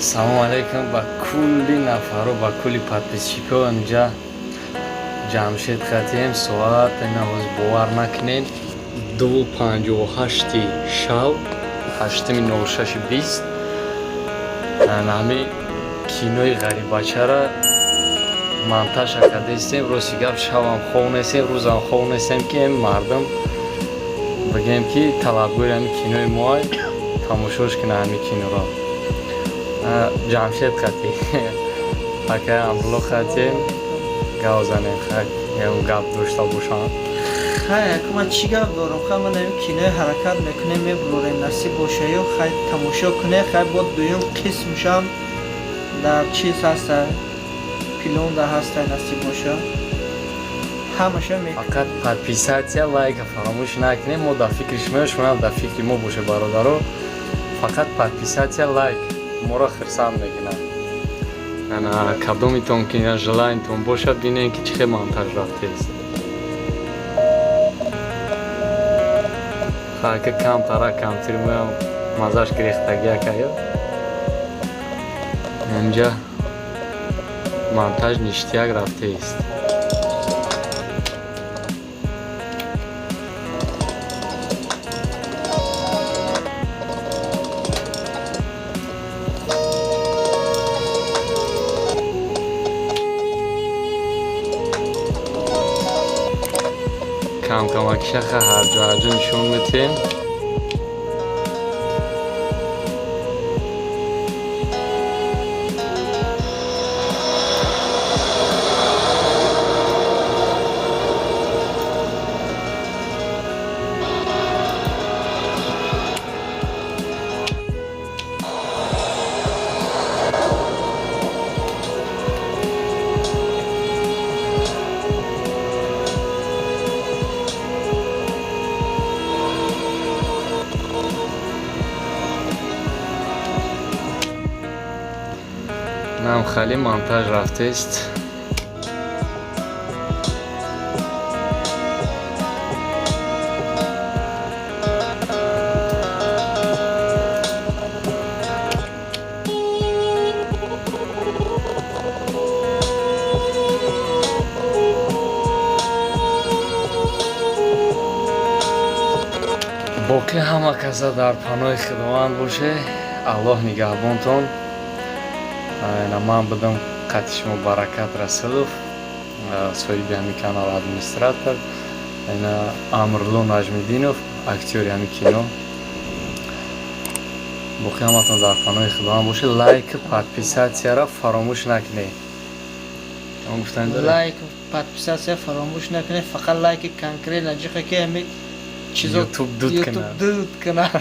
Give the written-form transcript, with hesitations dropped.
Салом алейкум ба кулли нафару ба кулли подписчикҳо инҷа Ҷамшед хатием. Соат ина ҳоз бовар накунед 2:58 шаб 8/06/20 ҳами кинои ғарибачара монтаж кардастем. Рости гап шабам хов нестем, рӯзам хов нестем ки ин мардум бигем ки талабгори ҳами кинои моай тамошош кунад ҳами киноро. Ҷамшед хати акай Абдулло хатием гап занем хай ям гап дошта бошам. Хай акма чӣ гап дорам? Хай ман ҳамин кинои ҳаракат мекунем мебурорем насиб боша ё хай тамошо куне хай бо дуюм қисмшам дар чиз ҳаста пилонда ҳаста насиб боша. Ҳамаша фақат подписатсия лайка фаромӯш накунем. Мо дар фикри шумо шумо дар фикри мо боша бародаро. Фақат подписатсия лайк моро хирсанд мекунад. Ана кадомитон ки желаентон бошад бинем ки чӣ хел монтаж рафтест. Хака камтара камтир моям мазаш гирехтаги акая. Инҷа монтаж ништияк рафтест. камакшаха ҳарҷоҳаҷо нишон медиҳем. Нам хали монтаж рафтест. боқӣ ҳама каса дар паноҳи худованд боше. Аллоҳ нигаҳбонтон. Ман будам қати шумо Баракат Расулов, соҳиби ҳамин канал, администратор. Амирло Нажмиддинов, актёри ҳамин кино. боқӣ ҳаматон дар паноҳи худованд боше. Лайк подписатсияро фаромӯш накунед. лайк подписатсия фаромӯш накунед. Фақат лайки конкретно ҷиха ки ҳамин чизо YouTube дуд кунад.